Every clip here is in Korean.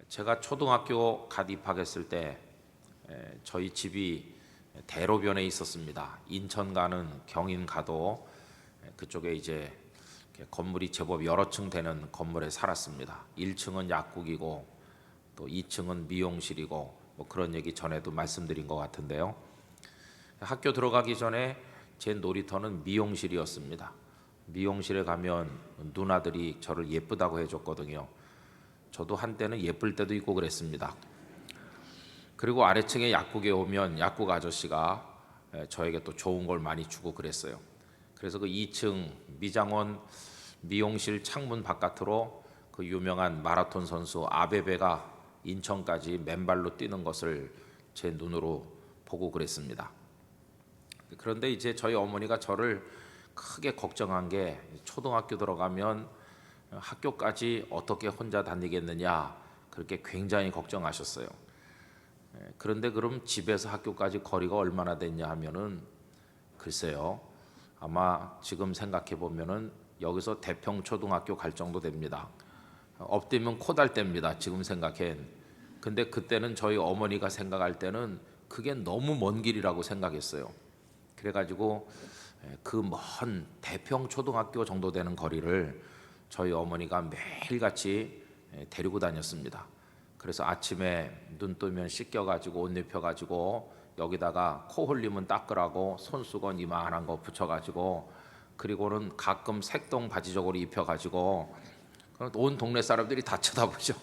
제가 초등학교 갓 입학했을 때 저희 집이 대로변에 있었습니다. 인천 가는 경인 가도 그쪽에 이제 건물이 제법 여러 층 되는 건물에 살았습니다. 1층은 약국이고 또 2층은 미용실이고 뭐 그런 얘기 전에도 말씀드린 것 같은데요. 학교 들어가기 전에 제 놀이터는 미용실이었습니다. 미용실에 가면 누나들이 저를 예쁘다고 해줬거든요. 저도 한때는 예쁠 때도 있고 그랬습니다. 그리고 아래층에 약국에 오면 약국 아저씨가 저에게 또 좋은 걸 많이 주고 그랬어요. 그래서 그 2층 미장원 미용실 창문 바깥으로 그 유명한 마라톤 선수 아베베가 인천까지 맨발로 뛰는 것을 제 눈으로 보고 그랬습니다. 그런데 이제 저희 어머니가 저를 크게 걱정한 게 초등학교 들어가면 학교까지 어떻게 혼자 다니겠느냐, 그렇게 굉장히 걱정하셨어요. 그런데 그럼 집에서 학교까지 거리가 얼마나 됐냐 하면은 글쎄요, 아마 지금 생각해 보면은 여기서 대평초등학교 갈 정도 됩니다. 엎드면 코달 때입니다, 지금 생각엔. 근데 그때는 저희 어머니가 생각할 때는 그게 너무 먼 길이라고 생각했어요. 그래가지고 그 먼 대평초등학교 정도 되는 거리를 저희 어머니가 매일같이 데리고 다녔습니다. 그래서 아침에 눈 뜨면 씻겨가지고 옷 입혀가지고 여기다가 코 흘리면 닦으라고 손수건 이만한 거 붙여가지고, 그리고는 가끔 색동 바지 저고리 입혀가지고 온 동네 사람들이 다 쳐다보죠.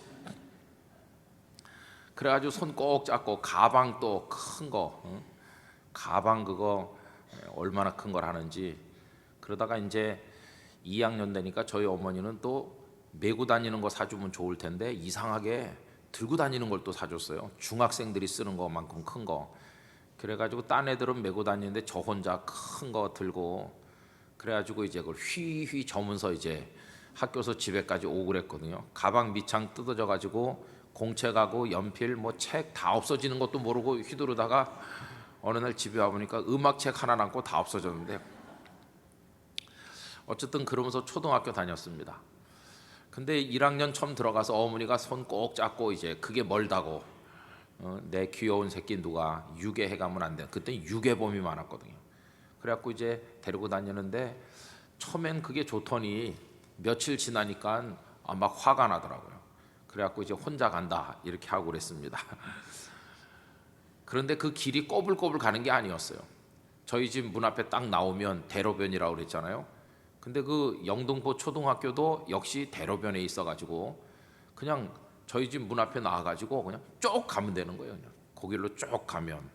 그래가지고 손 꼭 잡고 가방 또 큰 거, 가방 그거 얼마나 큰 걸 하는지. 그러다가 이제 2학년 되니까 저희 어머니는 또 메고 다니는 거 사주면 좋을 텐데 이상하게 들고 다니는 걸 또 사줬어요. 중학생들이 쓰는 것만큼 큰 거. 그래가지고 딴 애들은 메고 다니는데 저 혼자 큰 거 들고, 그래가지고 이제 그걸 휘휘 저으면서 이제 학교에서 집에까지 오고 그랬거든요. 가방 밑창 뜯어져가지고 공책하고 연필 뭐 책 다 없어지는 것도 모르고 휘두르다가 어느 날 집에 와보니까 음악책 하나 남고 다 없어졌는데, 어쨌든 그러면서 초등학교 다녔습니다. 근데 1학년 처음 들어가서 어머니가 손 꼭 잡고 이제 그게 멀다고, 내 귀여운 새끼 누가 유괴 해가면 안 돼. 그때 유괴범이 많았거든요. 그래갖고 이제 데리고 다니는데 처음엔 그게 좋더니 며칠 지나니까 막 화가 나더라고요. 그래갖고 이제 혼자 간다 이렇게 하고 그랬습니다. 그런데 그 길이 꼬불꼬불 가는 게 아니었어요. 저희 집 문 앞에 딱 나오면 대로변이라고 그랬잖아요. 근데 그 영등포 초등학교도 역시 대로변에 있어가지고 그냥 저희 집 문 앞에 나와가지고 그냥 쭉 가면 되는 거예요. 그냥 거기로 쭉 가면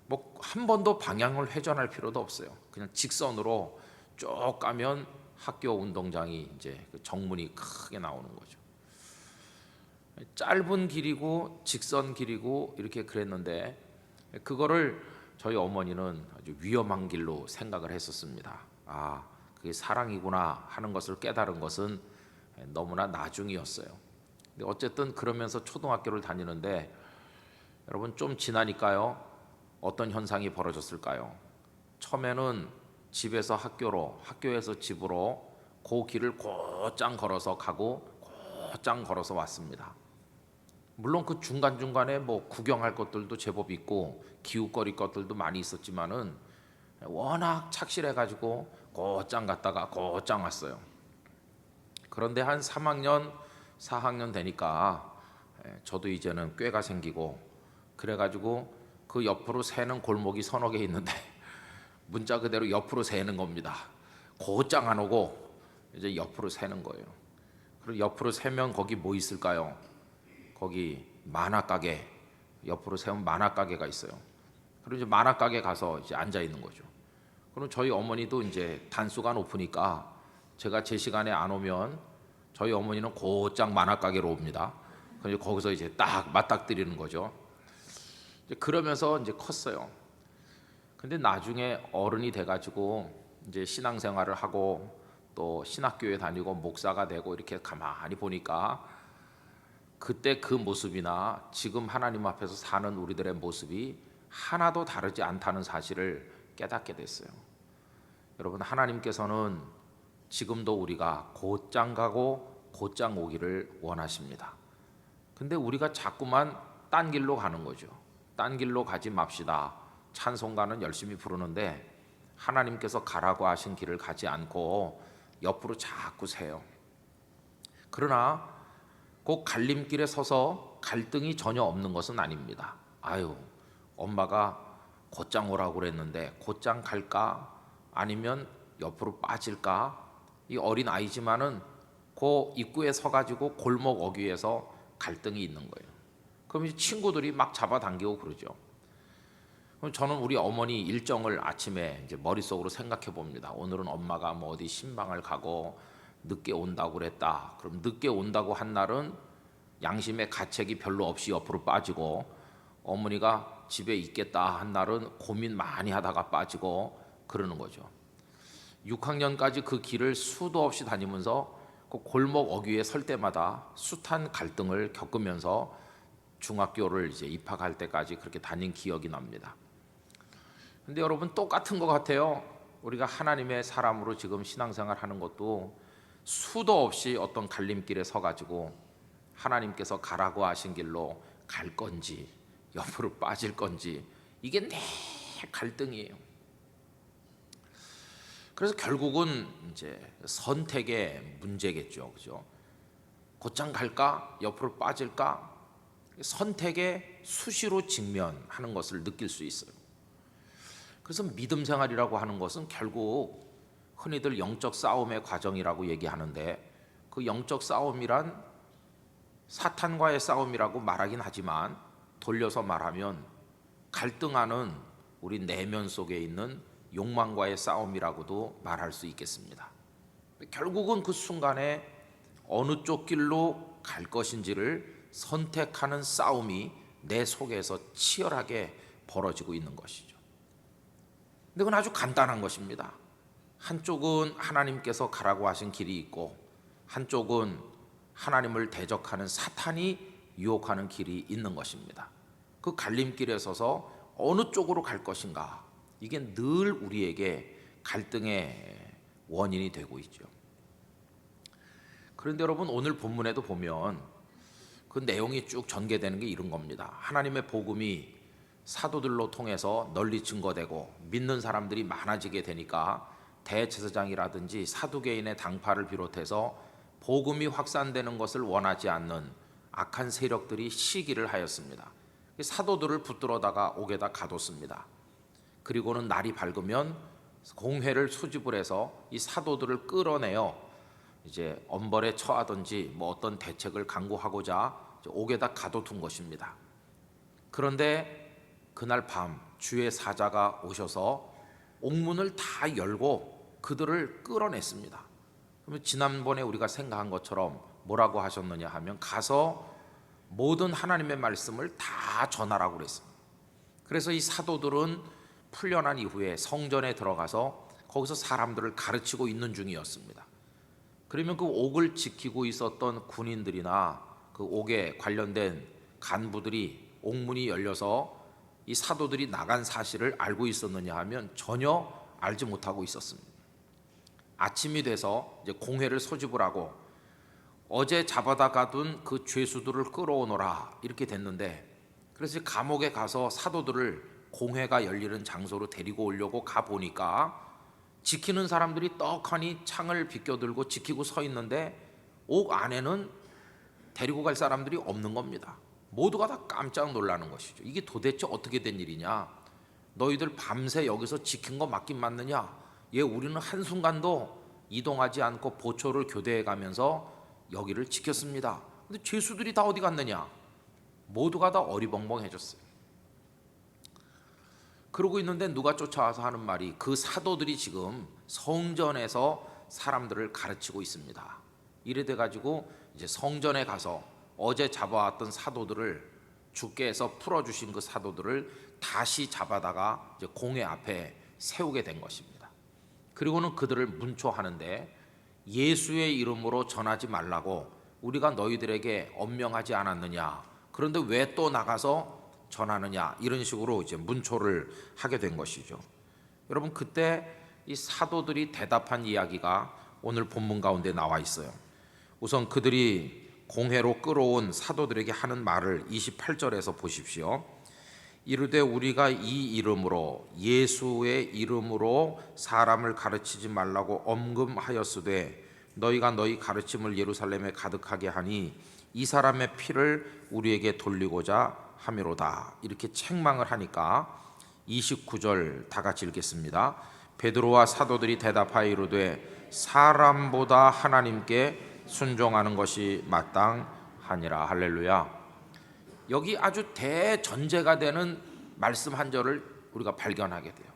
뭐 한 번도 방향을 회전할 필요도 없어요. 그냥 직선으로 쭉 가면 학교 운동장이 이제 그 정문이 크게 나오는 거죠. 짧은 길이고 직선 길이고 이렇게 그랬는데 그거를 저희 어머니는 아주 위험한 길로 생각을 했었습니다. 아, 그게 사랑이구나 하는 것을 깨달은 것은 너무나 나중이었어요. 근데 어쨌든 그러면서 초등학교를 다니는데 여러분 좀 지나니까요, 어떤 현상이 벌어졌을까요? 처음에는 집에서 학교로, 학교에서 집으로 그 길을 곧장 걸어서 가고 곧장 걸어서 왔습니다. 물론 그 중간중간에 뭐 구경할 것들도 제법 있고 기웃거릴 것들도 많이 있었지만은 워낙 착실해가지고 곧장 갔다가 곧장 왔어요. 그런데 한 3학년, 4학년 되니까 저도 이제는 꾀가 생기고 그래가지고 그 옆으로 새는 골목이 서너 개 있는데 문자 그대로 옆으로 새는 겁니다. 곧장 안 오고 이제 옆으로 새는 거예요. 그리고 옆으로 새면 거기 뭐 있을까요? 거기 만화 가게, 옆으로 세운 만화 가게가 있어요. 그리고 이제 만화 가게 가서 이제 앉아 있는 거죠. 그럼 저희 어머니도 이제 단수가 높으니까 제가 제 시간에 안 오면 저희 어머니는 곧장 만화 가게로 옵니다. 그래서 거기서 이제 딱 맞닥뜨리는 거죠. 이제 그러면서 이제 컸어요. 근데 나중에 어른이 돼가지고 이제 신앙생활을 하고 또 신학교에 다니고 목사가 되고 이렇게 가만히 보니까 그때 그 모습이나 지금 하나님 앞에서 사는 우리들의 모습이 하나도 다르지 않다는 사실을 깨닫게 됐어요. 여러분, 하나님께서는 지금도 우리가 곧장 가고 곧장 오기를 원하십니다. 근데 우리가 자꾸만 딴 길로 가는 거죠. 딴 길로 가지 맙시다. 찬송가는 열심히 부르는데 하나님께서 가라고 하신 길을 가지 않고 옆으로 자꾸 세요. 그러나 그 갈림길에 서서 갈등이 전혀 없는 것은 아닙니다. 아유, 엄마가 곧장 오라고 그랬는데 곧장 갈까? 아니면 옆으로 빠질까? 이 어린 아이지만은 그 입구에 서가지고 골목 어귀에서 갈등이 있는 거예요. 그럼 이제 친구들이 막 잡아당기고 그러죠. 그럼 저는 우리 어머니 일정을 아침에 이제 머릿속으로 생각해 봅니다. 오늘은 엄마가 뭐 어디 신방을 가고 늦게 온다고 그랬다. 그럼 늦게 온다고 한 날은 양심의 가책이 별로 없이 옆으로 빠지고, 어머니가 집에 있겠다 한 날은 고민 많이 하다가 빠지고 그러는 거죠. 6학년까지 그 길을 수도 없이 다니면서 그 골목 어귀에 설 때마다 숱한 갈등을 겪으면서 중학교를 이제 입학할 때까지 그렇게 다닌 기억이 납니다. 근데 여러분, 똑같은 것 같아요. 우리가 하나님의 사람으로 지금 신앙생활 하는 것도 수도 없이 어떤 갈림길에 서가지고 하나님께서 가라고 하신 길로 갈 건지 옆으로 빠질 건지, 이게 내 갈등이에요. 그래서 결국은 이제 선택의 문제겠죠, 그죠? 곧장 갈까? 옆으로 빠질까? 선택에 수시로 직면하는 것을 느낄 수 있어요. 그래서 믿음 생활이라고 하는 것은 결국 흔히들 영적 싸움의 과정이라고 얘기하는데, 그 영적 싸움이란 사탄과의 싸움이라고 말하긴 하지만 돌려서 말하면 갈등하는 우리 내면 속에 있는 욕망과의 싸움이라고도 말할 수 있겠습니다. 결국은 그 순간에 어느 쪽 길로 갈 것인지를 선택하는 싸움이 내 속에서 치열하게 벌어지고 있는 것이죠. 근데 그건 아주 간단한 것입니다. 한쪽은 하나님께서 가라고 하신 길이 있고, 한쪽은 하나님을 대적하는 사탄이 유혹하는 길이 있는 것입니다. 그 갈림길에 서서 어느 쪽으로 갈 것인가, 이게 늘 우리에게 갈등의 원인이 되고 있죠. 그런데 여러분, 오늘 본문에도 보면 그 내용이 쭉 전개되는 게 이런 겁니다. 하나님의 복음이 사도들로 통해서 널리 증거되고 믿는 사람들이 많아지게 되니까 대제사장이라든지 사두개인의 당파를 비롯해서 복음이 확산되는 것을 원하지 않는 악한 세력들이 시기를 하였습니다. 사도들을 붙들어다가 옥에다 가뒀습니다. 그리고는 날이 밝으면 공회를 소집을 해서 이 사도들을 끌어내어 이제 엄벌에 처하든지 뭐 어떤 대책을 강구하고자 옥에다 가둬둔 것입니다. 그런데 그날 밤 주의 사자가 오셔서 옥문을 다 열고 그들을 끌어냈습니다. 그러면 지난번에 우리가 생각한 것처럼 뭐라고 하셨느냐 하면, 가서 모든 하나님의 말씀을 다 전하라고 그랬습니다. 그래서 이 사도들은 풀려난 이후에 성전에 들어가서 거기서 사람들을 가르치고 있는 중이었습니다. 그러면 그 옥을 지키고 있었던 군인들이나 그 옥에 관련된 간부들이 옥문이 열려서 이 사도들이 나간 사실을 알고 있었느냐 하면 전혀 알지 못하고 있었습니다. 아침이 돼서 이제 공회를 소집을 하고 어제 잡아다 가둔 그 죄수들을 끌어오너라 이렇게 됐는데, 그래서 감옥에 가서 사도들을 공회가 열리는 장소로 데리고 오려고 가보니까 지키는 사람들이 떡하니 창을 비껴들고 지키고 서 있는데 옥 안에는 데리고 갈 사람들이 없는 겁니다. 모두가 다 깜짝 놀라는 것이죠. 이게 도대체 어떻게 된 일이냐? 너희들 밤새 여기서 지킨 거 맞긴 맞느냐? 우리는 한순간도 이동하지 않고 보초를 교대해 가면서 여기를 지켰습니다. 근데 죄수들이 다 어디 갔느냐? 모두가 다 어리벙벙해졌어요. 그러고 있는데 누가 쫓아와서 하는 말이, 그 사도들이 지금 성전에서 사람들을 가르치고 있습니다. 이래 돼 가지고 이제 성전에 가서 어제 잡아왔던 사도들을, 주께서 풀어주신 그 사도들을 다시 잡아다가 이제 공회 앞에 세우게 된 것입니다. 그리고는 그들을 문초하는데, 예수의 이름으로 전하지 말라고 우리가 너희들에게 엄명하지 않았느냐? 그런데 왜 또 나가서 전하느냐? 이런 식으로 이제 문초를 하게 된 것이죠. 여러분, 그때 이 사도들이 대답한 이야기가 오늘 본문 가운데 나와 있어요. 우선 그들이 공회로 끌어온 사도들에게 하는 말을 28절에서 보십시오. 이르되 우리가 이 이름으로 예수의 이름으로 사람을 가르치지 말라고 엄금하였으되 너희가 너희 가르침을 예루살렘에 가득하게 하니 이 사람의 피를 우리에게 돌리고자 함이로다. 이렇게 책망을 하니까 29절 다 같이 읽겠습니다. 베드로와 사도들이 대답하여 이르되 사람보다 하나님께 순종하는 것이 마땅하니라. 할렐루야. 여기 아주 대전제가 되는 말씀 한 절을 우리가 발견하게 돼요.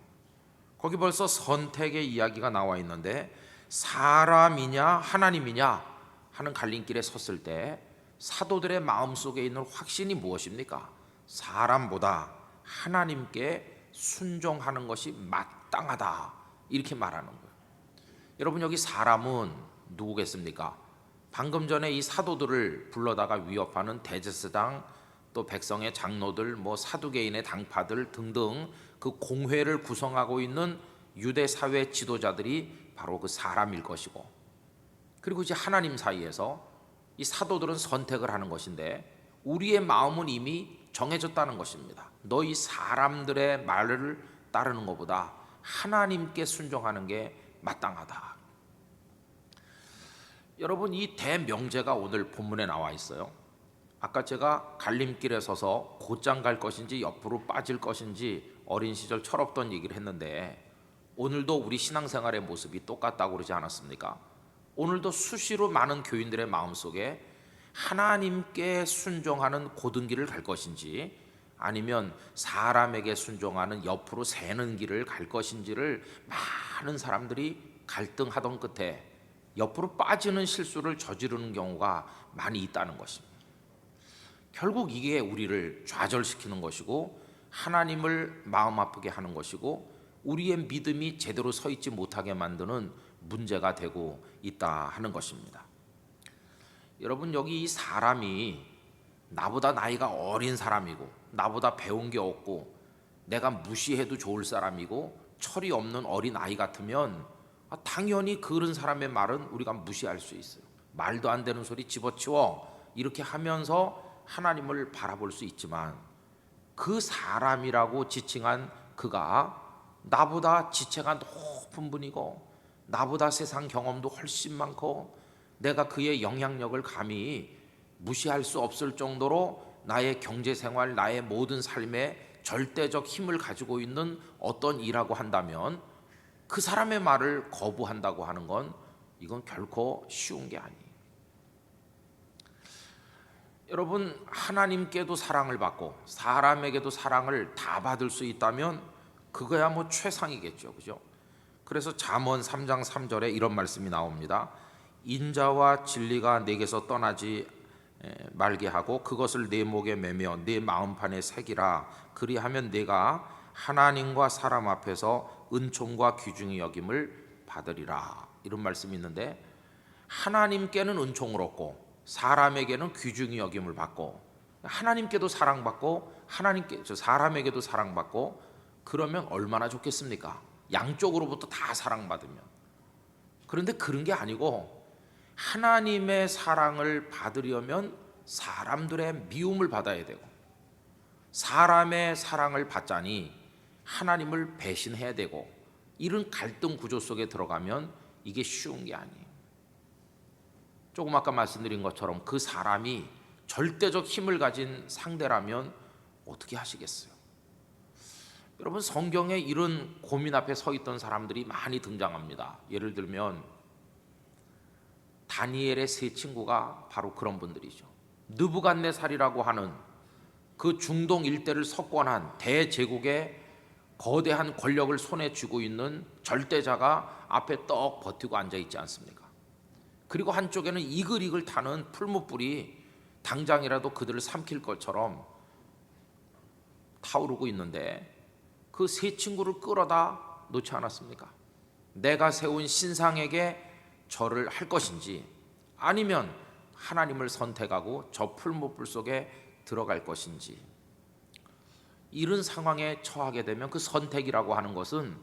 거기 벌써 선택의 이야기가 나와 있는데 사람이냐 하나님이냐 하는 갈림길에 섰을 때 사도들의 마음속에 있는 확신이 무엇입니까? 사람보다 하나님께 순종하는 것이 마땅하다, 이렇게 말하는 거예요. 여러분, 여기 사람은 누구겠습니까? 방금 전에 이 사도들을 불러다가 위협하는 대제사장, 또 백성의 장로들, 사두개인의 당파들 등등 그 공회를 구성하고 있는 유대 사회 지도자들이 바로 그 사람일 것이고, 그리고 이제 하나님 사이에서 이 사도들은 선택을 하는 것인데 우리의 마음은 이미 정해졌다는 것입니다. 너희 사람들의 말을 따르는 것보다 하나님께 순종하는 게 마땅하다. 여러분, 이 대명제가 오늘 본문에 나와 있어요. 아까 제가 갈림길에 서서 곧장 갈 것인지 옆으로 빠질 것인지 어린 시절 철없던 얘기를 했는데 오늘도 우리 신앙생활의 모습이 똑같다고 그러지 않았습니까? 오늘도 수시로 많은 교인들의 마음속에 하나님께 순종하는 고든 길을 갈 것인지 아니면 사람에게 순종하는 옆으로 새는 길을 갈 것인지를 많은 사람들이 갈등하던 끝에 옆으로 빠지는 실수를 저지르는 경우가 많이 있다는 것입니다. 결국 이게 우리를 좌절시키는 것이고 하나님을 마음 아프게 하는 것이고 우리의 믿음이 제대로 서 있지 못하게 만드는 문제가 되고 있다 하는 것입니다. 여러분, 여기 이 사람이 나보다 나이가 어린 사람이고 나보다 배운 게 없고 내가 무시해도 좋을 사람이고 철이 없는 어린 아이 같으면 당연히 그런 사람의 말은 우리가 무시할 수 있어요. 말도 안 되는 소리 집어치워 이렇게 하면서 하나님을 바라볼 수 있지만 그 사람이라고 지칭한 그가 나보다 지체가 높은 분이고 나보다 세상 경험도 훨씬 많고 내가 그의 영향력을 감히 무시할 수 없을 정도로 나의 경제생활, 나의 모든 삶에 절대적 힘을 가지고 있는 어떤 이라고 한다면 그 사람의 말을 거부한다고 하는 건 이건 결코 쉬운 게 아니에요. 여러분, 하나님께도 사랑을 받고 사람에게도 사랑을 다 받을 수 있다면 그거야 최상이겠죠, 그죠? 그래서 잠언 3장 3절에 이런 말씀이 나옵니다. 인자와 진리가 내게서 떠나지 말게 하고 그것을 내 목에 매며 내 마음판에 새기라. 그리하면 내가 하나님과 사람 앞에서 은총과 귀중히 여김을 받으리라. 이런 말씀이 있는데 하나님께는 은총을 얻고 사람에게는 귀중히 여김을 받고 하나님께도 사랑받고 사람에게도 사랑받고 그러면 얼마나 좋겠습니까? 양쪽으로부터 다 사랑받으면. 그런데 그런 게 아니고 하나님의 사랑을 받으려면 사람들의 미움을 받아야 되고 사람의 사랑을 받자니 하나님을 배신해야 되고 이런 갈등 구조 속에 들어가면 이게 쉬운 게 아니에요. 조금 아까 말씀드린 것처럼 그 사람이 절대적 힘을 가진 상대라면 어떻게 하시겠어요? 여러분, 성경에 이런 고민 앞에 서 있던 사람들이 많이 등장합니다. 예를 들면 다니엘의 세 친구가 바로 그런 분들이죠. 느부갓네살이라고 하는 그 중동 일대를 석권한 대제국의 거대한 권력을 손에 쥐고 있는 절대자가 앞에 떡 버티고 앉아 있지 않습니까? 그리고 한쪽에는 이글이글 타는 풀무불이 당장이라도 그들을 삼킬 것처럼 타오르고 있는데 그 세 친구를 끌어다 놓지 않았습니까? 내가 세운 신상에게 절을 할 것인지 아니면 하나님을 선택하고 저 풀무불 속에 들어갈 것인지 이런 상황에 처하게 되면 그 선택이라고 하는 것은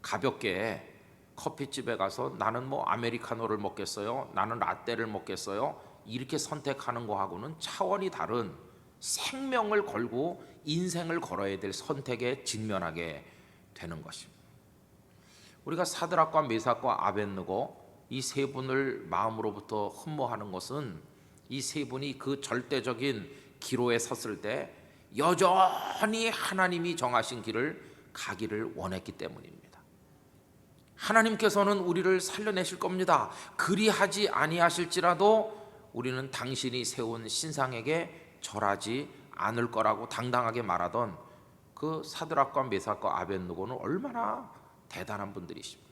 가볍게 커피집에 가서 나는 아메리카노를 먹겠어요? 나는 라떼를 먹겠어요? 이렇게 선택하는 거하고는 차원이 다른 생명을 걸고 인생을 걸어야 될 선택에 직면하게 되는 것입니다. 우리가 사드락과 메삭과 아벳느고 이 세 분을 마음으로부터 흠모하는 것은 이 세 분이 그 절대적인 기로에 섰을 때 여전히 하나님이 정하신 길을 가기를 원했기 때문입니다. 하나님께서는 우리를 살려내실 겁니다. 그리하지 아니하실지라도 우리는 당신이 세운 신상에게 절하지 않을 거라고 당당하게 말하던 그 사드락과 메삭과 아벳느고는 얼마나 대단한 분들이십니까?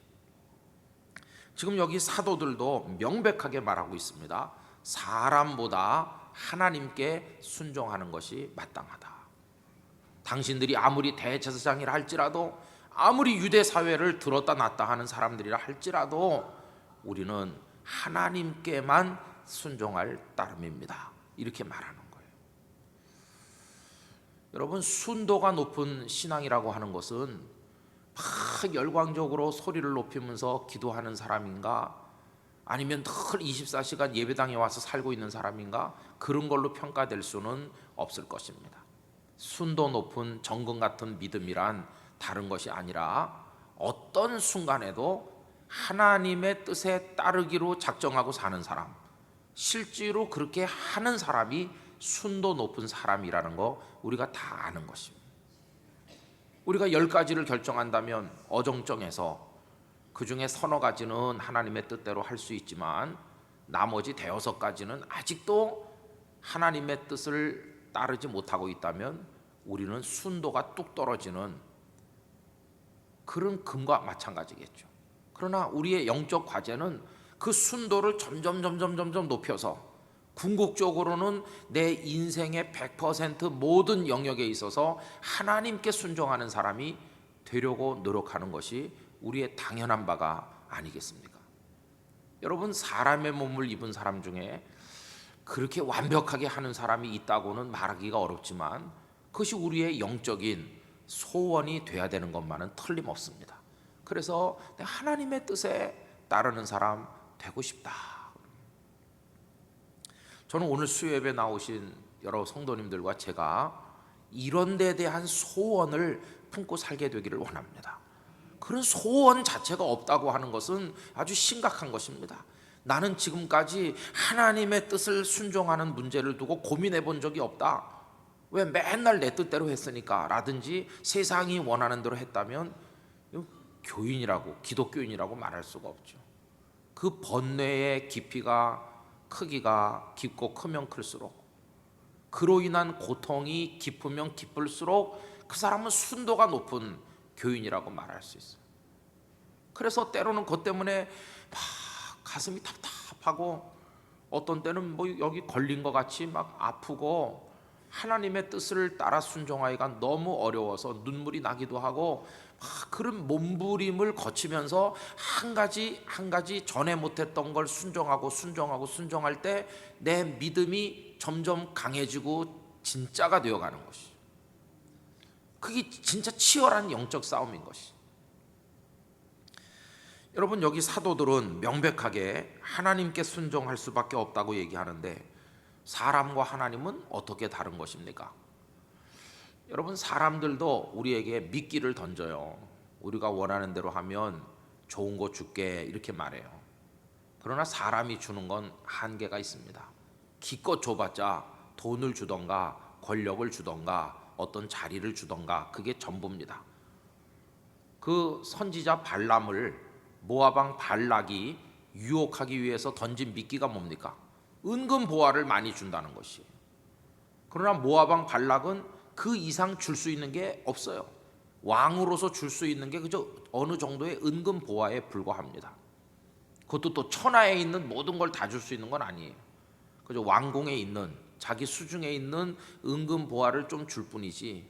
지금 여기 사도들도 명백하게 말하고 있습니다. 사람보다 하나님께 순종하는 것이 마땅하다. 당신들이 아무리 대제사장이라 할지라도, 아무리 유대 사회를 들었다 놨다 하는 사람들이라 할지라도 우리는 하나님께만 순종할 따름입니다. 이렇게 말하는 거예요. 여러분, 순도가 높은 신앙이라고 하는 것은 막 열광적으로 소리를 높이면서 기도하는 사람인가, 아니면 늘 24시간 예배당에 와서 살고 있는 사람인가, 그런 걸로 평가될 수는 없을 것입니다. 순도 높은 정금 같은 믿음이란 다른 것이 아니라 어떤 순간에도 하나님의 뜻에 따르기로 작정하고 사는 사람, 실제로 그렇게 하는 사람이 순도 높은 사람이라는 거 우리가 다 아는 것입니다. 우리가 10가지를 결정한다면 어정쩡해서 그 중에 서너 가지는 하나님의 뜻대로 할 수 있지만 나머지 대여섯 가지는 아직도 하나님의 뜻을 따르지 못하고 있다면 우리는 순도가 뚝 떨어지는 그런 금과 마찬가지겠죠. 그러나 우리의 영적 과제는 그 순도를 점점 높여서 궁극적으로는 내 인생의 100% 모든 영역에 있어서 하나님께 순종하는 사람이 되려고 노력하는 것이 우리의 당연한 바가 아니겠습니까? 여러분, 사람의 몸을 입은 사람 중에 그렇게 완벽하게 하는 사람이 있다고는 말하기가 어렵지만 그것이 우리의 영적인 소원이 돼야 되는 것만은 틀림없습니다. 그래서 하나님의 뜻에 따르는 사람 되고 싶다. 저는 오늘 수요예배 나오신 여러 성도님들과 제가 이런 데에 대한 소원을 품고 살게 되기를 원합니다. 그런 소원 자체가 없다고 하는 것은 아주 심각한 것입니다. 나는 지금까지 하나님의 뜻을 순종하는 문제를 두고 고민해 본 적이 없다. 왜 맨날 내 뜻대로 했으니까 라든지 세상이 원하는 대로 했다면 교인이라고, 기독교인이라고 말할 수가 없죠. 그 번뇌의 깊이가, 크기가 깊고 크면 클수록, 그로 인한 고통이 깊으면 깊을수록 그 사람은 순도가 높은 교인이라고 말할 수 있어요. 그래서 때로는 그것 때문에 막 가슴이 답답하고 어떤 때는 뭐 여기 걸린 것 같이 막 아프고 하나님의 뜻을 따라 순종하기가 너무 어려워서 눈물이 나기도 하고 막 그런 몸부림을 거치면서 한 가지 전에 못했던 걸 순종할 때 내 믿음이 점점 강해지고 진짜가 되어가는 것이, 그게 진짜 치열한 영적 싸움인 것이. 여러분, 여기 사도들은 명백하게 하나님께 순종할 수밖에 없다고 얘기하는데 사람과 하나님은 어떻게 다른 것입니까? 여러분, 사람들도 우리에게 미끼를 던져요. 우리가 원하는 대로 하면 좋은 거 줄게 이렇게 말해요. 그러나 사람이 주는 건 한계가 있습니다. 기껏 줘봤자 돈을 주던가 권력을 주던가 어떤 자리를 주던가 그게 전부입니다. 그 선지자 발람을 모압 발락이 유혹하기 위해서 던진 미끼가 뭡니까? 은근 보화를 많이 준다는 것이. 그러나 모압 발락은 그 이상 줄 수 있는 게 없어요. 왕으로서 줄 수 있는 게 그저 어느 정도의 은근 보화에 불과합니다. 그것도 또 천하에 있는 모든 걸 다 줄 수 있는 건 아니에요. 그저 왕궁에 있는, 자기 수중에 있는 은근 보화를 좀 줄 뿐이지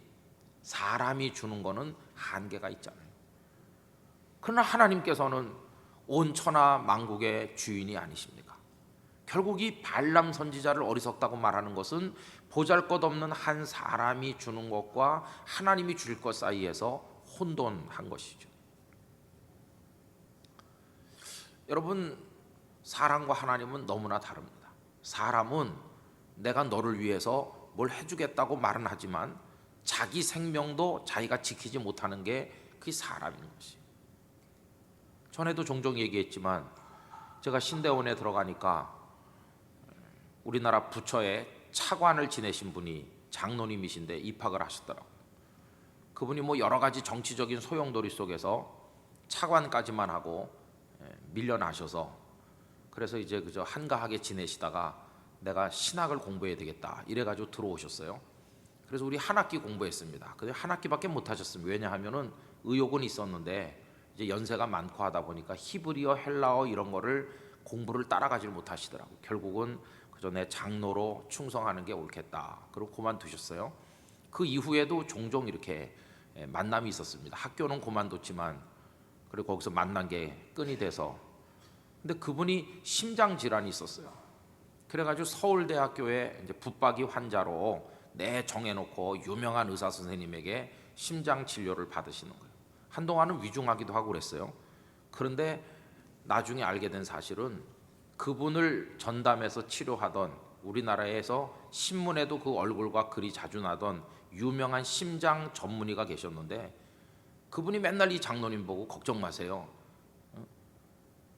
사람이 주는 거는 한계가 있잖아요. 그러나 하나님께서는 온 천하 만국의 주인이 아니십니까? 결국 이 발람 선지자를 어리석다고 말하는 것은 보잘것없는 한 사람이 주는 것과 하나님이 줄 것 사이에서 혼돈한 것이죠. 여러분, 사람과 하나님은 너무나 다릅니다. 사람은 내가 너를 위해서 뭘 해주겠다고 말은 하지만 자기 생명도 자기가 지키지 못하는 게 그게 사람인 것이. 전에도 종종 얘기했지만 제가 신대원에 들어가니까 우리나라 부처의 차관을 지내신 분이 장로님이신데 입학을 하셨더라고요. 그분이 뭐 여러 가지 정치적인 소용돌이 속에서 차관까지만 하고 밀려나셔서 그래서 이제 그저 한가하게 지내시다가 내가 신학을 공부해야 되겠다 이래가지고 들어오셨어요. 그래서 우리 한 학기 공부했습니다. 근데 한 학기밖에 못 하셨습니다. 왜냐하면은 의욕은 있었는데 이제 연세가 많고 하다 보니까 히브리어, 헬라어 이런 거를 공부를 따라가질 못하시더라고요. 결국은 그저 내 장로로 충성하는 게 옳겠다. 그리고 그만두셨어요. 그 이후에도 종종 이렇게 만남이 있었습니다. 학교는 그만뒀지만 그리고 거기서 만난 게 끈이 돼서. 근데 그분이 심장 질환이 있었어요. 그래가지고 서울대학교에 이제 붙박이 환자로 정해놓고 유명한 의사 선생님에게 심장 진료를 받으시는 거예요. 한동안은 위중하기도 하고 그랬어요. 그런데 나중에 알게 된 사실은 그분을 전담해서 치료하던 우리나라에서 신문에도 그 얼굴과 글이 자주 나던 유명한 심장 전문의가 계셨는데 그분이 맨날 이 장로님 보고 걱정 마세요.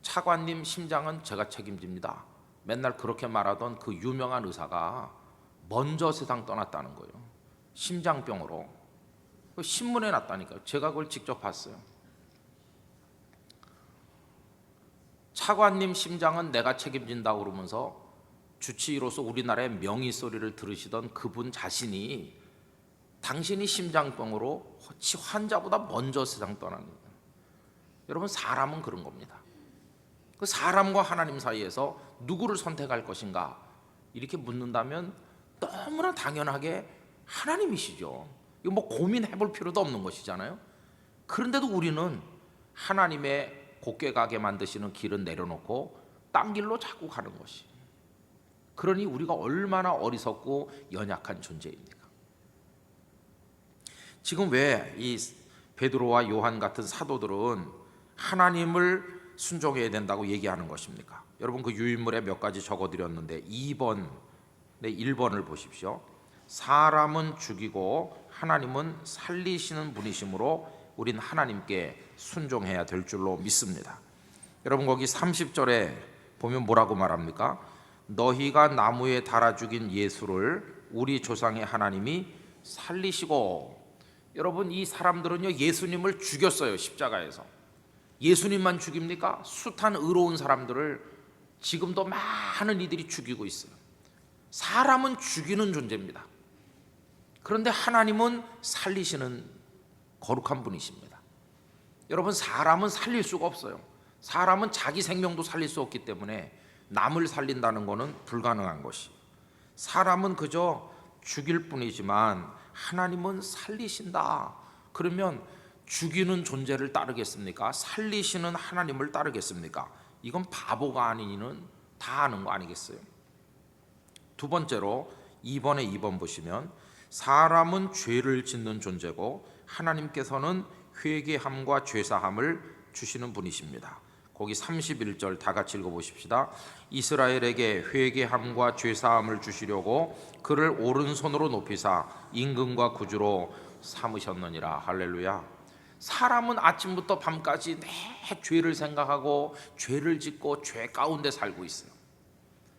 차관님 심장은 제가 책임집니다. 맨날 그렇게 말하던 그 유명한 의사가 먼저 세상 떠났다는 거예요. 심장병으로. 신문에 났다니까요. 제가 그걸 직접 봤어요. 차관님 심장은 내가 책임진다고 그러면서 주치의로서 우리나라의 명의 소리를 들으시던 그분 자신이 당신이 심장병으로 환자보다 먼저 세상 떠나는 거예요. 여러분 사람은 그런 겁니다. 그 사람과 하나님 사이에서 누구를 선택할 것인가 이렇게 묻는다면 너무나 당연하게 하나님이시죠. 이거 뭐 고민해 볼 필요도 없는 것이잖아요. 그런데도 우리는 하나님의 곱게 가게 만드시는 길은 내려놓고 딴 길로 자꾸 가는 것이. 그러니 우리가 얼마나 어리석고 연약한 존재입니까? 지금 왜 이 베드로와 요한 같은 사도들은 하나님을 순종해야 된다고 얘기하는 것입니까? 여러분 그 유인물에 몇 가지 적어드렸는데 2번, 1번을 보십시오. 사람은 죽이고 하나님은 살리시는 분이시므로 우린 하나님께 순종해야 될 줄로 믿습니다. 여러분 거기 30절에 보면 뭐라고 말합니까? 너희가 나무에 달아 죽인 예수를 우리 조상의 하나님이 살리시고. 여러분 이 사람들은요 예수님을 죽였어요. 십자가에서. 예수님만 죽입니까? 숱한 의로운 사람들을 지금도 많은 이들이 죽이고 있어요. 사람은 죽이는 존재입니다. 그런데 하나님은 살리시는 거룩한 분이십니다. 여러분 사람은 살릴 수가 없어요. 사람은 자기 생명도 살릴 수 없기 때문에 남을 살린다는 것은 불가능한 것이. 사람은 그저 죽일 뿐이지만 하나님은 살리신다. 그러면 죽이는 존재를 따르겠습니까? 살리시는 하나님을 따르겠습니까? 이건 바보가 아닌 이는 다 아는 거 아니겠어요? 두 번째로 2번 보시면 사람은 죄를 짓는 존재고 하나님께서는 회개함과 죄사함을 주시는 분이십니다. 거기 31절 다 같이 읽어보십시다. 이스라엘에게 회개함과 죄사함을 주시려고 그를 오른손으로 높이사 임금과 구주로 삼으셨느니라. 할렐루야. 사람은 아침부터 밤까지 내 죄를 생각하고 죄를 짓고 죄 가운데 살고 있어요.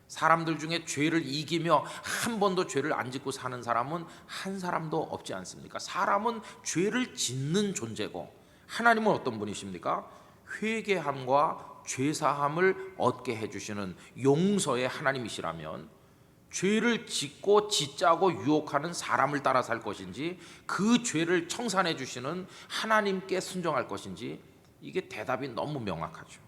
사람들 중에 죄를 이기며 한 번도 죄를 안 짓고 사는 사람은 한 사람도 없지 않습니까? 사람은 죄를 짓는 존재고 하나님은 어떤 분이십니까? 회개함과 죄사함을 얻게 해주시는 용서의 하나님이시라면 죄를 짓고 짓자고 유혹하는 사람을 따라 살 것인지 그 죄를 청산해 주시는 하나님께 순종할 것인지 이게 대답이 너무 명확하죠.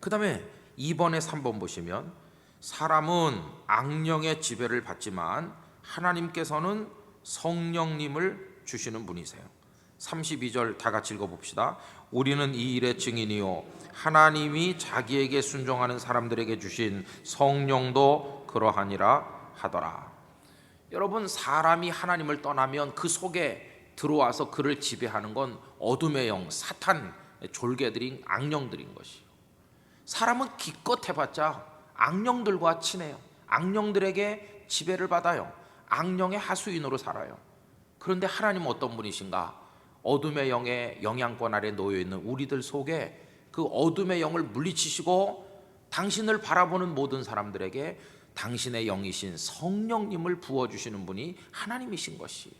그 다음에 2번에 3번 보시면 사람은 악령의 지배를 받지만 하나님께서는 성령님을 주시는 분이세요. 32절 다 같이 읽어봅시다. 우리는 이 일의 증인이요 하나님이 자기에게 순종하는 사람들에게 주신 성령도 그러하니라 하더라. 여러분 사람이 하나님을 떠나면 그 속에 들어와서 그를 지배하는 건 어둠의 영 사탄 졸개들인 악령들인 것이요. 사람은 기껏 해봤자 악령들과 친해요. 악령들에게 지배를 받아요. 악령의 하수인으로 살아요. 그런데 하나님은 어떤 분이신가? 어둠의 영의 영향권 아래 놓여 있는 우리들 속에 그 어둠의 영을 물리치시고 당신을 바라보는 모든 사람들에게 당신의 영이신 성령님을 부어주시는 분이 하나님이신 것이.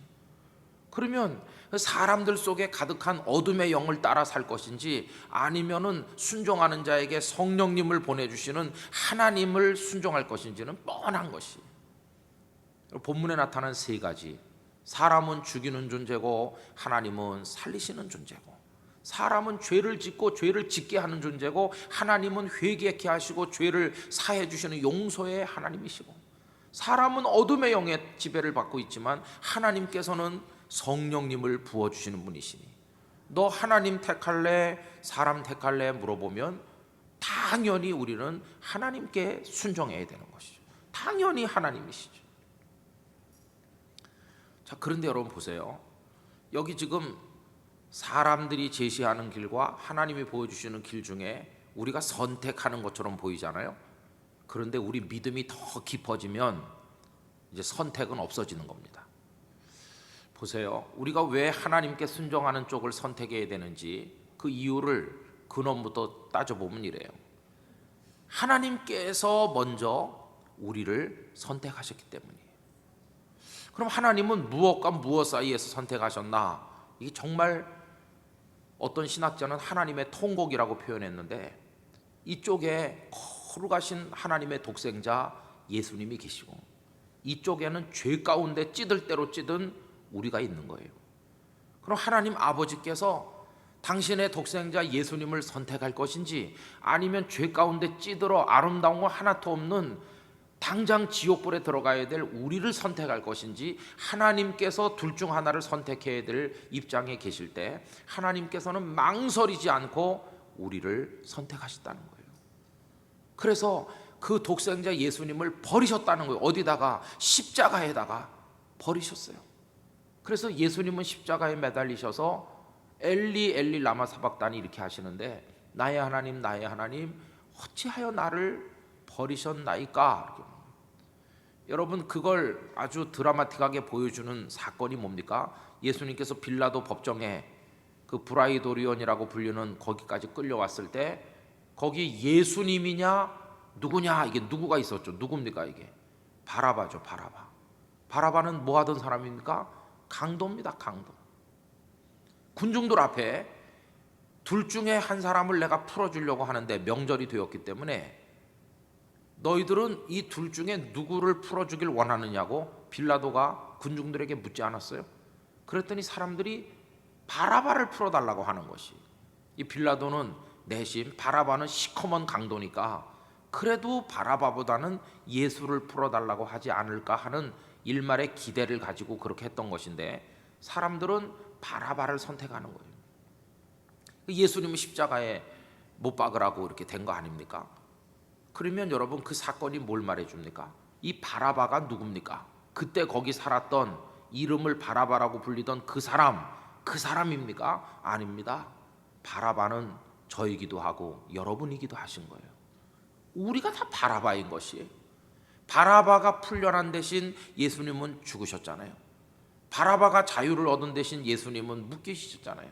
그러면 사람들 속에 가득한 어둠의 영을 따라 살 것인지, 아니면은 순종하는 자에게 성령님을 보내주시는 하나님을 순종할 것인지는 뻔한 것이. 본문에 나타난 세 가지. 사람은 죽이는 존재고 하나님은 살리시는 존재고, 사람은 죄를 짓고 죄를 짓게 하는 존재고 하나님은 회개케 하시고 죄를 사해 주시는 용서의 하나님이시고, 사람은 어둠의 영의 지배를 받고 있지만 하나님께서는 성령님을 부어주시는 분이시니, 너 하나님 택할래 사람 택할래 물어보면 당연히 우리는 하나님께 순종해야 되는 것이죠. 당연히 하나님이시죠. 자, 그런데 여러분 보세요. 여기 지금 사람들이 제시하는 길과 하나님이 보여주시는 길 중에 우리가 선택하는 것처럼 보이잖아요. 그런데 우리 믿음이 더 깊어지면 이제 선택은 없어지는 겁니다. 보세요. 우리가 왜 하나님께 순종하는 쪽을 선택해야 되는지 그 이유를 근원부터 따져보면 이래요. 하나님께서 먼저 우리를 선택하셨기 때문이에요. 그럼 하나님은 무엇과 무엇 사이에서 선택하셨나? 이게 정말 어떤 신학자는 하나님의 통곡이라고 표현했는데, 이쪽에 거룩하신 하나님의 독생자 예수님이 계시고 이쪽에는 죄 가운데 찌들 대로 찌든 우리가 있는 거예요. 그럼 하나님 아버지께서 당신의 독생자 예수님을 선택할 것인지, 아니면 죄 가운데 찌들어 아름다운 거 하나도 없는 당장 지옥불에 들어가야 될 우리를 선택할 것인지, 하나님께서 둘 중 하나를 선택해야 될 입장에 계실 때 하나님께서는 망설이지 않고 우리를 선택하셨다는 거예요. 그래서 그 독생자 예수님을 버리셨다는 거예요. 어디다가? 십자가에다가 버리셨어요. 그래서 예수님은 십자가에 매달리셔서 엘리 엘리 라마 사박다니 이렇게 하시는데, 나의 하나님 나의 하나님 어찌하여 나를 버리셨나이까. 여러분, 그걸 아주 드라마틱하게 보여주는 사건이 뭡니까? 예수님께서 빌라도 법정에 그 브라이도리온이라고 불리는 거기까지 끌려왔을 때, 거기 예수님이냐 누구냐, 이게 누구가 있었죠? 누굽니까? 이게 바라바죠. 바라바. 바라바는 뭐 하던 사람입니까? 강도입니다. 강도. 군중들 앞에 둘 중에 한 사람을 내가 풀어주려고 하는데 명절이 되었기 때문에 너희들은 이 둘 중에 누구를 풀어주길 원하느냐고 빌라도가 군중들에게 묻지 않았어요? 그랬더니 사람들이 바라바를 풀어달라고 하는 것이. 이 빌라도는 내심 바라바는 시커먼 강도니까 그래도 바라바보다는 예수를 풀어달라고 하지 않을까 하는 일말의 기대를 가지고 그렇게 했던 것인데, 사람들은 바라바를 선택하는 거예요. 예수님은 십자가에 못 박으라고 이렇게 된 거 아닙니까? 그러면 여러분, 그 사건이 뭘 말해줍니까? 이 바라바가 누굽니까? 그때 거기 살았던, 이름을 바라바라고 불리던 그 사람입니까? 아닙니다. 바라바는 저이기도 하고 여러분이기도 하신 거예요. 우리가 다 바라바인 것이에요. 바라바가 풀려난 대신 예수님은 죽으셨잖아요. 바라바가 자유를 얻은 대신 예수님은 묶이셨잖아요.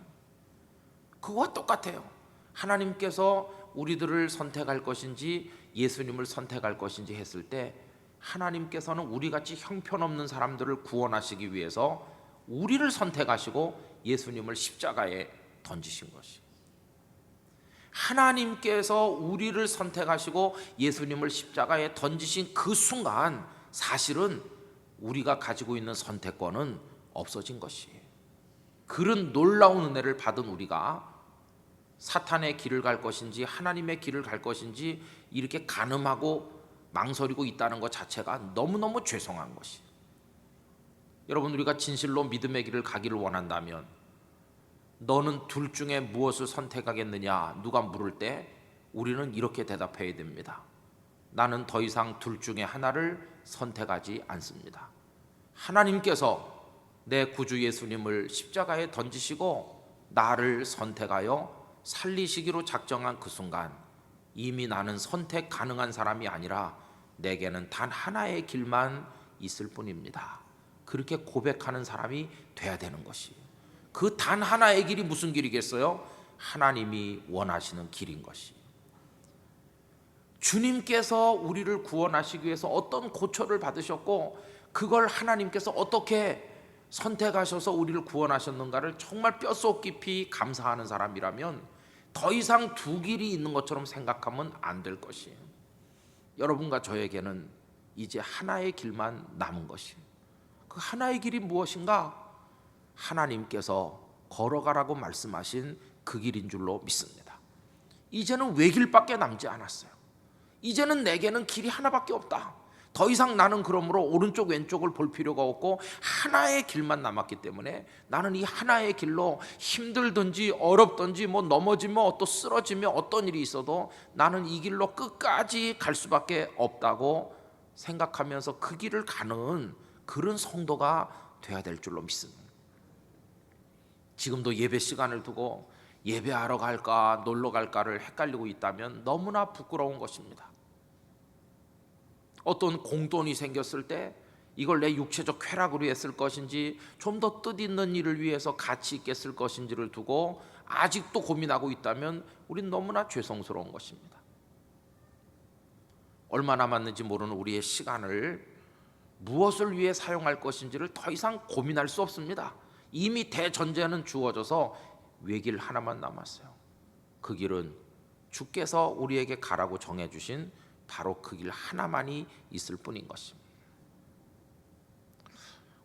그거와 똑같아요. 하나님께서 우리들을 선택할 것인지 예수님을 선택할 것인지 했을 때, 하나님께서는 우리같이 형편없는 사람들을 구원하시기 위해서 우리를 선택하시고 예수님을 십자가에 던지신 것이. 하나님께서 우리를 선택하시고 예수님을 십자가에 던지신 그 순간, 사실은 우리가 가지고 있는 선택권은 없어진 것이에요. 그런 놀라운 은혜를 받은 우리가 사탄의 길을 갈 것인지 하나님의 길을 갈 것인지 이렇게 가늠하고 망설이고 있다는 것 자체가 너무너무 죄송한 것이. 여러분, 우리가 진실로 믿음의 길을 가기를 원한다면 너는 둘 중에 무엇을 선택하겠느냐 누가 물을 때 우리는 이렇게 대답해야 됩니다. 나는 더 이상 둘 중에 하나를 선택하지 않습니다. 하나님께서 내 구주 예수님을 십자가에 던지시고 나를 선택하여 살리시기로 작정한 그 순간, 이미 나는 선택 가능한 사람이 아니라 내게는 단 하나의 길만 있을 뿐입니다. 그렇게 고백하는 사람이 돼야 되는 것이, 그 단 하나의 길이 무슨 길이겠어요? 하나님이 원하시는 길인 것이. 주님께서 우리를 구원하시기 위해서 어떤 고초를 받으셨고 그걸 하나님께서 어떻게 선택하셔서 우리를 구원하셨는가를 정말 뼛속 깊이 감사하는 사람이라면 더 이상 두 길이 있는 것처럼 생각하면 안 될 것이에요. 여러분과 저에게는 이제 하나의 길만 남은 것이에요. 그 하나의 길이 무엇인가? 하나님께서 걸어가라고 말씀하신 그 길인 줄로 믿습니다. 이제는 외길밖에 남지 않았어요. 이제는 내게는 길이 하나밖에 없다. 더 이상 나는 그러므로 오른쪽 왼쪽을 볼 필요가 없고 하나의 길만 남았기 때문에 나는 이 하나의 길로 힘들든지 어렵든지 넘어지면 또 쓰러지면 어떤 일이 있어도 나는 이 길로 끝까지 갈 수밖에 없다고 생각하면서 그 길을 가는 그런 성도가 돼야 될 줄로 믿습니다. 지금도 예배 시간을 두고 예배하러 갈까 놀러 갈까를 헷갈리고 있다면 너무나 부끄러운 것입니다. 어떤 공돈이 생겼을 때 이걸 내 육체적 쾌락으로 했을 것인지 좀 더 뜻있는 일을 위해서 가치 있게 쓸 것인지를 두고 아직도 고민하고 있다면 우린 너무나 죄송스러운 것입니다. 얼마 남았는지 모르는 우리의 시간을 무엇을 위해 사용할 것인지를 더 이상 고민할 수 없습니다. 이미 대전제는 주어져서 외길 하나만 남았어요. 그 길은 주께서 우리에게 가라고 정해주신 바로 그 길 하나만이 있을 뿐인 것입니다.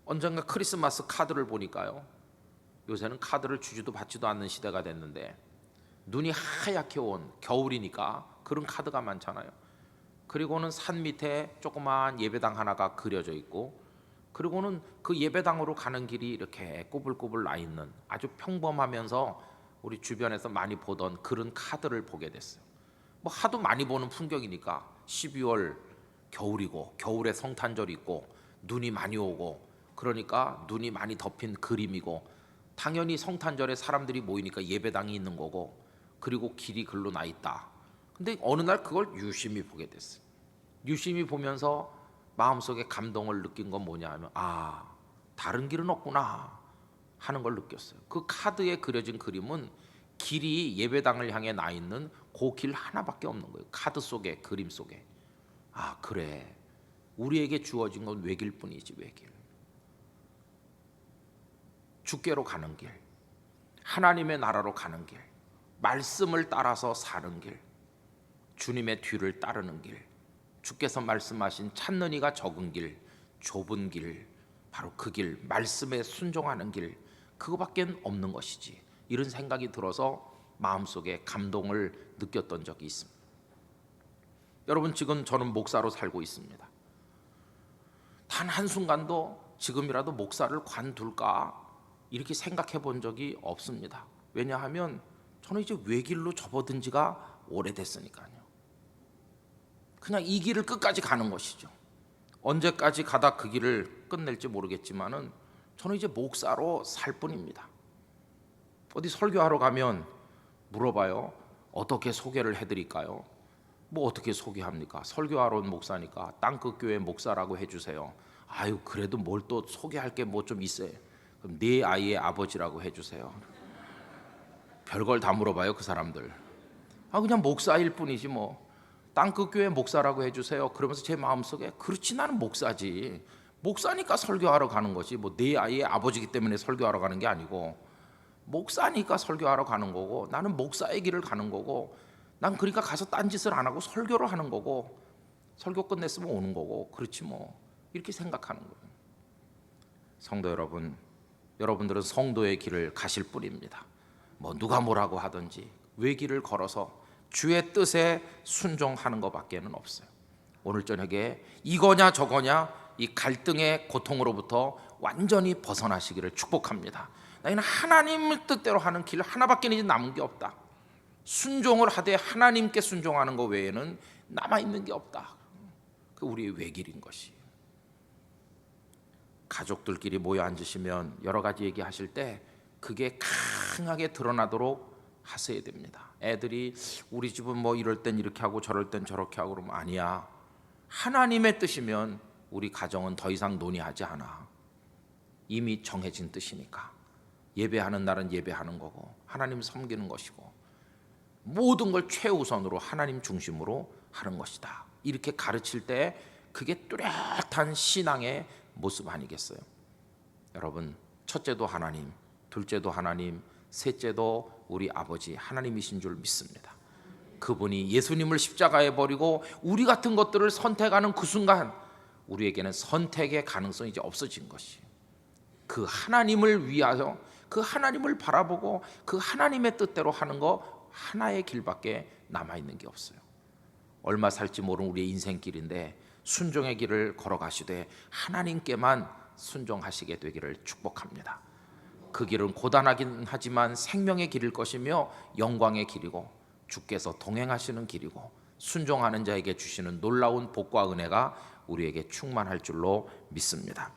언젠가 크리스마스 카드를 보니까요, 요새는 카드를 주지도 받지도 않는 시대가 됐는데 눈이 하얗게 온 겨울이니까 그런 카드가 많잖아요. 그리고는 산 밑에 조그마한 예배당 하나가 그려져 있고, 그리고는 그 예배당으로 가는 길이 이렇게 꼬불꼬불 나 있는 아주 평범하면서 우리 주변에서 많이 보던 그런 카드를 보게 됐어요. 하도 많이 보는 풍경이니까 12월 겨울이고 겨울에 성탄절이 있고 눈이 많이 오고 그러니까 눈이 많이 덮인 그림이고 당연히 성탄절에 사람들이 모이니까 예배당이 있는 거고 그리고 길이 글로 나 있다. 근데 어느 날 그걸 유심히 보게 됐어요. 유심히 보면서 마음속에 감동을 느낀 건 뭐냐 하면 다른 길은 없구나 하는 걸 느꼈어요. 그 카드에 그려진 그림은 길이 예배당을 향해 나 있는 그 길 하나밖에 없는 거예요. 카드 속에, 그림 속에. 그래, 우리에게 주어진 건 외길 뿐이지. 외길, 주께로 가는 길, 하나님의 나라로 가는 길, 말씀을 따라서 사는 길, 주님의 뒤를 따르는 길, 주께서 말씀하신 찾는 이가 적은 길, 좁은 길, 바로 그 길, 말씀에 순종하는 길, 그거밖에 없는 것이지. 이런 생각이 들어서 마음속에 감동을 느꼈던 적이 있습니다. 여러분, 지금 저는 목사로 살고 있습니다. 단 한순간도 지금이라도 목사를 관둘까 이렇게 생각해 본 적이 없습니다. 왜냐하면 저는 이제 외길로 접어든 지가 오래됐으니까요. 그냥 이 길을 끝까지 가는 것이죠. 언제까지 가다 그 길을 끝낼지 모르겠지만은 저는 이제 목사로 살 뿐입니다. 어디 설교하러 가면 물어봐요. 어떻게 소개를 해드릴까요? 어떻게 소개합니까? 설교하러 온 목사니까 땅끝 교회 목사라고 해주세요. 그래도 뭘 또 소개할 게 좀 있어요. 그럼 네 아이의 아버지라고 해주세요. 별걸 다 물어봐요, 그 사람들. 그냥 목사일 뿐이지 땅끝 교회 목사라고 해주세요. 그러면서 제 마음속에 그렇지, 나는 목사지. 목사니까 설교하러 가는 거지. 네 아이의 아버지이기 때문에 설교하러 가는 게 아니고 목사니까 설교하러 가는 거고, 나는 목사의 길을 가는 거고, 난 그러니까 가서 딴짓을 안 하고 설교를 하는 거고, 설교 끝냈으면 오는 거고, 그렇지 이렇게 생각하는 거예요. 성도 여러분, 여러분들은 성도의 길을 가실 뿐입니다. 누가 뭐라고 하든지 외길을 걸어서 주의 뜻에 순종하는 것밖에는 없어요. 오늘 저녁에 이거냐 저거냐 이 갈등의 고통으로부터 완전히 벗어나시기를 축복합니다. 나는 하나님의 뜻대로 하는 길 하나밖에 이제 남은 게 없다. 순종을 하되 하나님께 순종하는 것 외에는 남아있는 게 없다. 그 우리의 외길인 것이. 가족들끼리 모여 앉으시면 여러 가지 얘기하실 때 그게 강하게 드러나도록 하셔야 됩니다. 애들이 우리 집은 뭐 이럴 땐 이렇게 하고 저럴 땐 저렇게 하고 그러면 아니야. 하나님의 뜻이면 우리 가정은 더 이상 논의하지 않아. 이미 정해진 뜻이니까. 예배하는 날은 예배하는 거고 하나님 섬기는 것이고 모든 걸 최우선으로 하나님 중심으로 하는 것이다. 이렇게 가르칠 때 그게 뚜렷한 신앙의 모습 아니겠어요? 여러분, 첫째도 하나님, 둘째도 하나님, 셋째도 우리 아버지 하나님이신 줄 믿습니다. 그분이 예수님을 십자가에 버리고 우리 같은 것들을 선택하는 그 순간 우리에게는 선택의 가능성이 이제 없어진 것이, 그 하나님을 위하여 그 하나님을 바라보고 그 하나님의 뜻대로 하는 거 하나의 길밖에 남아있는 게 없어요. 얼마 살지 모르는 우리의 인생길인데 순종의 길을 걸어가시되 하나님께만 순종하시게 되기를 축복합니다. 그 길은 고단하긴 하지만 생명의 길일 것이며 영광의 길이고 주께서 동행하시는 길이고 순종하는 자에게 주시는 놀라운 복과 은혜가 우리에게 충만할 줄로 믿습니다.